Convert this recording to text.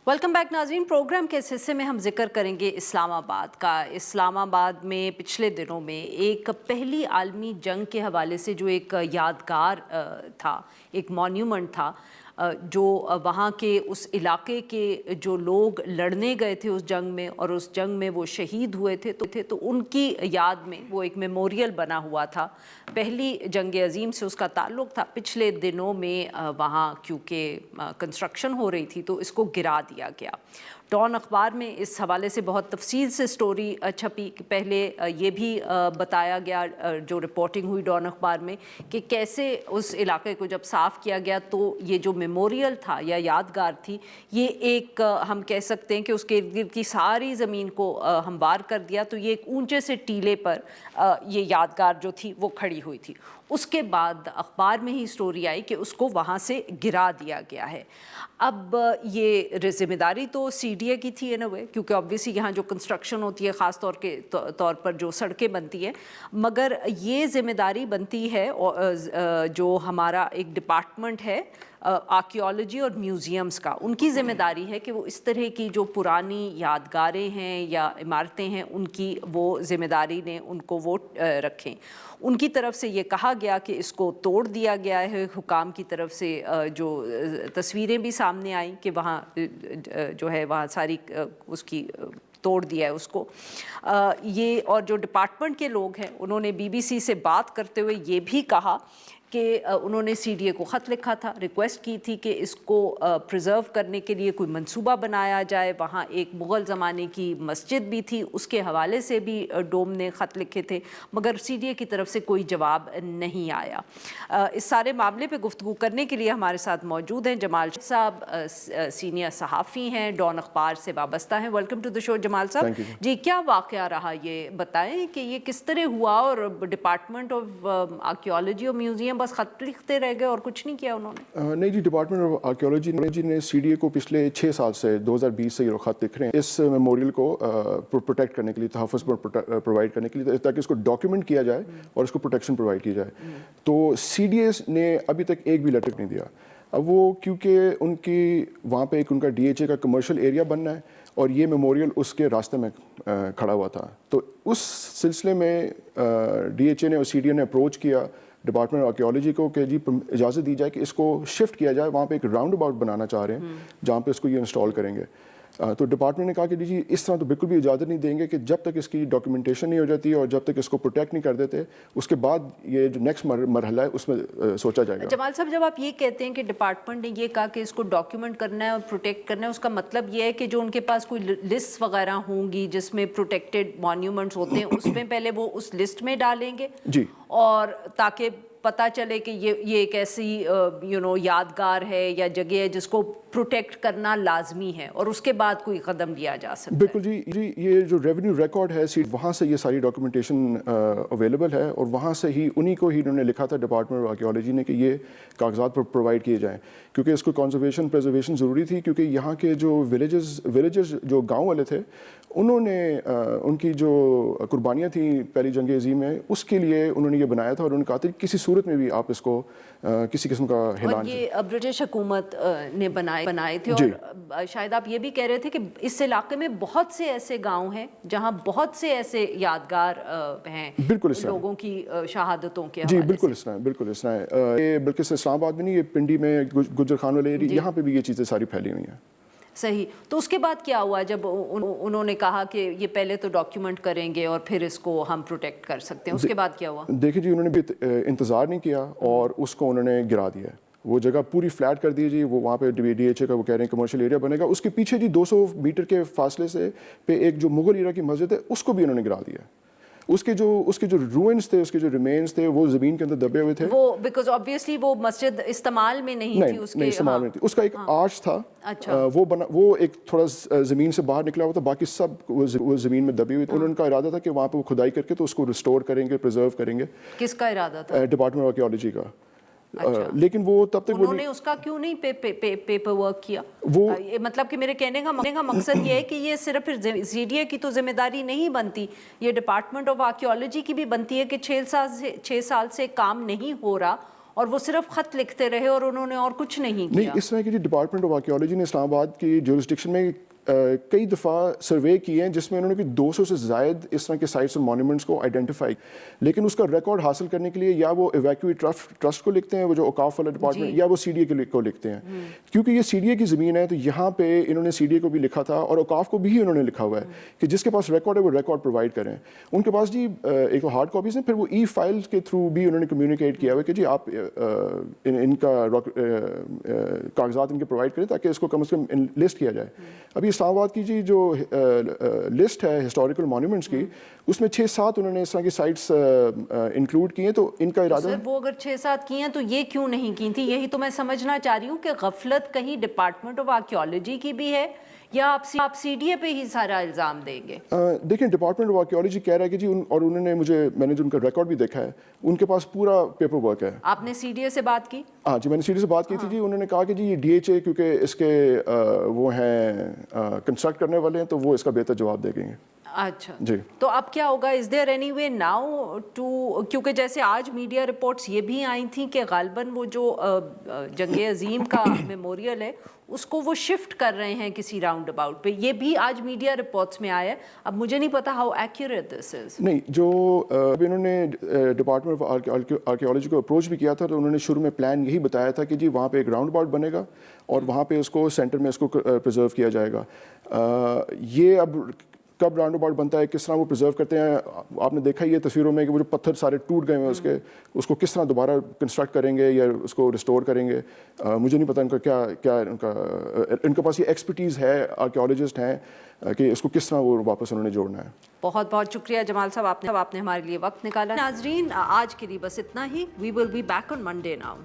Welcome back नाज़रीन। Programme के इस हिस्से में हम जिक्र करेंगे इस्लामाबाद का। इस्लामाबाद में पिछले दिनों में एक पहली आलमी जंग के हवाले से जो एक यादगार था, एक मॉन्यूमेंट था, जो वहाँ के उस इलाके के जो लोग लड़ने गए थे उस जंग में और उस जंग में वो शहीद हुए थे तो उनकी याद में वो एक मेमोरियल बना हुआ था। पहली जंग अज़ीम से उसका ताल्लुक़ था। पिछले दिनों में वहाँ क्योंकि कंस्ट्रक्शन हो रही थी तो इसको गिरा दिया गया। डॉन अखबार में इस हवाले से बहुत तफसील से स्टोरी छपी। पहले ये भी बताया गया, जो रिपोर्टिंग हुई डॉन अखबार में, कि कैसे उस इलाके को जब साफ़ किया गया तो ये जो मेमोरियल था या यादगार थी, ये एक हम कह सकते हैं कि उसके इर्द गिर्द की सारी ज़मीन को हमवार कर दिया। तो ये एक ऊंचे से टीले पर ये यादगार जो थी वो खड़ी हुई थी। उसके बाद अखबार में ही स्टोरी आई कि उसको वहाँ से गिरा दिया गया है। अब ये ज़िम्मेदारी तो CDA की थी इन अ वे, क्योंकि ऑब्वियसली यहाँ जो कंस्ट्रक्शन होती है ख़ास तौर पर जो सड़कें बनती हैं, मगर ये ज़िम्मेदारी बनती है जो हमारा एक डिपार्टमेंट है आर्कियोलॉजी और म्यूज़ियम्स का। उनकी ज़िम्मेदारी है कि वो इस तरह की जो पुरानी यादगारें हैं या इमारतें हैं उनकी वो ज़िम्मेदारी ने उनको वो रखें। उनकी तरफ से ये कहा गया कि इसको तोड़ दिया गया है। हुकाम की तरफ से जो तस्वीरें भी सामने आई कि वहाँ जो है वहाँ सारी उसकी तोड़ दिया है उसको। ये और जो डिपार्टमेंट के लोग हैं उन्होंने BBC से बात करते हुए ये भी कहा कि उन्होंने CDA को ख़त लिखा था, रिक्वेस्ट की थी कि इसको प्रिज़र्व करने के लिए कोई मंसूबा बनाया जाए। वहाँ एक मुग़ल ज़माने की मस्जिद भी थी, उसके हवाले से भी डोम ने ख़त लिखे थे, मगर CDA की तरफ से कोई जवाब नहीं आया। इस सारे मामले पे गुफ्तगू करने के लिए हमारे साथ मौजूद हैं जमाल साहब, सीनियर सहाफ़ी हैं, डॉन अखबार से वाबस्ता हैं। Welcome to the show Jamal साहब। जी, क्या वाक़या रहा, ये बताएँ कि ये किस तरह हुआ और डिपार्टमेंट ऑफ आर्कियोलॉजी और म्यूज़ियम बस खत लिखते रह गए और कुछ नहीं किया उन्होंने? नहीं जी, डिपार्टमेंट ऑफ आर्कियोलॉजी ने CDA को पिछले 6 साल से 2020 से ये खत लिख रहे हैं इस मेमोरियल को प्रोटेक्ट करने के लिए, तहफ़्फ़ुज़ प्रोवाइड करने के लिए, ताकि इसको डॉक्यूमेंट किया जाए और इसको प्रोटेक्शन प्रोवाइड की जाए। तो CDA ने अभी तक एक भी लेटर नहीं दिया। अब वो क्योंकि उनकी वहाँ पे एक उनका DHA का कमर्शियल एरिया बनना है और ये मेमोरियल उसके रास्ते में खड़ा हुआ था, तो उस सिलसिले में DHA ने और CDA ने अप्रोच किया डिपार्टमेंट ऑफ आर्कियोलॉजी को कि जी इजाज़त दी जाए कि इसको शिफ्ट किया जाए। वहाँ पे एक राउंड अबाउट बनाना चाह रहे हैं जहाँ पे इसको ये इंस्टॉल करेंगे। तो डिपार्टमेंट ने कहा कि जी इस तरह तो बिल्कुल भी इजाज़त नहीं देंगे कि जब तक इसकी डॉक्यूमेंटेशन नहीं हो जाती और जब तक इसको प्रोटेक्ट नहीं कर देते, उसके बाद ये जो नेक्स्ट मरहला है उसमें सोचा जाएगा। जमाल साहब, जब आप ये कहते हैं कि डिपार्टमेंट ने ये कहा कि इसको डॉक्यूमेंट करना है और प्रोटेक्ट करना है, उसका मतलब ये है कि जो उनके पास कोई लिस्ट वगैरह होंगी जिसमें प्रोटेक्टेड मॉन्यूमेंट्स होते हैं उसमें पहले वो उस लिस्ट में डालेंगे जी, और ताकि पता चले कि ये एक ऐसी यादगार है या जगह है जिसको प्रोटेक्ट करना लाजमी है और उसके बाद कोई कदम लिया जा सकता है। बिल्कुल जी, ये जो रेवेन्यू रिकॉर्ड है वहाँ से ये सारी डॉक्यूमेंटेशन अवेलेबल है और वहाँ से ही उन्हीं को ही इन्होंने लिखा था डिपार्टमेंट ऑफ आर्कियोलॉजी ने कि ये कागजात प्रोवाइड किए जाएँ, क्योंकि इसको कंजर्वेशन प्रिजर्वेशन ज़रूरी थी। क्योंकि यहाँ के जो विलेजर्स जो गाँव वाले थे उन्होंने उनकी जो कुर्बानियाँ थी पहली जंग अज़ीम में, उसके लिए उन्होंने ये बनाया था और उन्होंने कहा था कि किसी सूरत में भी आप इसको किसी किस्म का हिलान। ये ब्रिटिश हुकूमत ने बनाए थे और शायद आप ये भी कह रहे थे कि इस इलाके में बहुत से ऐसे गांव हैं जहां बहुत से ऐसे यादगार हैं, बिल्कुल लोगों की शहादतों के जी, बिल्कुल इस तरह है। ये बल्कि इस्लामाबाद में नहीं, ये पिंडी में गुजर खान वाले एरिया, यहाँ पे भी ये चीज़ें सारी फैली हुई हैं। सही। तो उसके बाद क्या हुआ जब उन्होंने कहा कि ये पहले तो डॉक्यूमेंट करेंगे और फिर इसको हम प्रोटेक्ट कर सकते हैं, उसके बाद क्या हुआ? देखिए जी, उन्होंने भी इंतज़ार नहीं किया और उसको उन्होंने गिरा दिया। वो जगह पूरी फ्लैट कर दी जी। वो वहाँ पे DHA का वो कह रहे हैं कमर्शियल एरिया बनेगा। उसके पीछे जी 200 मीटर के फासले से पे एक जो मुगल एरा की मस्जिद है उसको भी उन्होंने गिरा दिया। उसके जो रूइंस थे, उसके जो रिमेन्स थे, वो ज़मीन के अंदर दबे हुए थे। वो बिकॉज़ ऑब्वियसली वो मस्जिद इस्तेमाल में नहीं थी उसके। नहीं, इस्तेमाल में थी। उसका एक आर्च था। अच्छा। वो एक थोड़ा ज़मीन से बाहर निकला हुआ था, बाकी सब वो ज़मीन में दबी हुई थी। उनका इरादा था कि वहाँ पे वो खुदाई करके तो उसको रिस्टोर करेंगे, प्रिजर्व करेंगे। किसका इरादा था? डिपार्टमेंट ऑफ आर्कियोलॉजी का। अच्छा। लेकिन वो तब तक उन्होंने उसका क्यों नहीं पेपर वर्क किया? वो मतलब कि मेरे कहने का मकसद ये है कि ये सिर्फ CDA की तो जिम्मेदारी नहीं बनती, ये डिपार्टमेंट ऑफ आर्कियोलॉजी की भी बनती है कि 6 साल से काम नहीं हो रहा اور وہ صرف خط لکھتے رہے اور انہوں نے اور کچھ نہیں کیا؟ نہیں، اس طرح کی جو ڈپارٹمنٹ آف آرکیالوجی نے اسلام آباد کی جورسڈکشن میں کئی دفعہ سروے کیے ہیں جس میں انہوں نے 200 سے زائد اس طرح کے سائٹس اور مانیومنٹس کو آئیڈینٹیفائی، لیکن اس کا ریکارڈ حاصل کرنے کے لیے یا وہ ایویکویٹ ٹرسٹ کو لکھتے ہیں، وہ جو اوقاف والا ڈپارٹمنٹ، یا وہ سی ڈی اے کو لکھتے ہیں. کیونکہ یہ سی ڈی اے کی زمین ہے تو یہاں پہ انہوں نے سی ڈی اے کو بھی لکھا تھا اور اوقاف کو بھی انہوں نے لکھا ہوا ہے کہ جس کے پاس ریکارڈ ہے وہ ریکارڈ پرووائڈ کریں. ان کے پاس جی ایک ہارڈ کاپیز ہیں، پھر وہ ای فائل کے تھرو بھی انہوں نے کمیونیکیٹ کیا ہوا کہ جی آپ ان کا کاغذات ان کے پرووائڈ کریں تاکہ اس کو کم از کم لسٹ کیا جائے. ابھی اسلام آباد کی جی جو لسٹ ہے ہسٹوریکل مانیومنٹس کی، اس میں 6-7 انہوں نے اس طرح کی سائٹس انکلوڈ کی ہیں. تو ان کا ارادہ سر وہ اگر 6-7 کی ہیں تو یہ کیوں نہیں کی تھی؟ یہی تو میں سمجھنا چاہ رہی ہوں کہ غفلت کہیں ڈپارٹمنٹ آف آرکیالوجی کی بھی ہے یا آپ سی ڈی اے پہ ہی سارا الزام دیں گے؟ دیکھیں ڈپارٹمنٹ آف آرکیالوجی کہہ رہا ہے کہ جی اور انہوں نے میں نے جو ان کا ریکارڈ بھی دیکھا ہے، ان کے پاس پورا پیپر ورک ہے. آپ نے سی ڈی اے سے بات کی؟ ہاں جی، میں نے سی ڈی سے بات کی تھی جی. انہوں نے کہا کہ جی یہ ڈی ایچ اے کیونکہ اس کے وہ ہیں کنسٹرکٹ کرنے والے ہیں تو وہ اس کا بہتر جواب دے گئے. اچھا جی، تو اب کیا ہوگا؟ Is there any way now to, کیونکہ جیسے آج میڈیا رپورٹس یہ بھی آئی تھیں کہ غالباً وہ جو جنگ عظیم کا میموریل ہے اس کو وہ شفٹ کر رہے ہیں کسی راؤنڈ اباؤٹ پہ، یہ بھی آج میڈیا رپورٹس میں آیا ہے. اب مجھے نہیں پتا ہاؤ ایکوریٹ دس از. نہیں، جو انہوں نے ڈپارٹمنٹ آف آرکیالوجی کو اپروچ بھی کیا تھا تو انہوں نے شروع میں پلان یہی بتایا تھا کہ جی وہاں پہ ایک راؤنڈ اباؤٹ بنے گا اور وہاں پہ اس کو سینٹر میں اس کو پرزرو کیا جائے گا. یہ اب کب راؤنڈ اباؤٹ بنتا ہے، کس طرح وہ پرزرو کرتے ہیں، آپ نے دیکھا ہی ہے تصویروں میں کہ وہ جو پتھر سارے ٹوٹ گئے ہیں اس کو کس طرح دوبارہ کنسٹرکٹ کریں گے یا اس کو ریسٹور کریں گے. مجھے نہیں پتا ان کا کیا ان کے پاس یہ ایکسپرٹیز ہے، آرکیالوجسٹ ہیں کہ اس کو کس طرح وہ واپس انہوں نے جوڑنا ہے. بہت بہت شکریہ جمال صاحب، آپ نے ہمارے لیے وقت نکالا. ناظرین آج کے لیے بس اتنا ہی. We will be back on Monday now.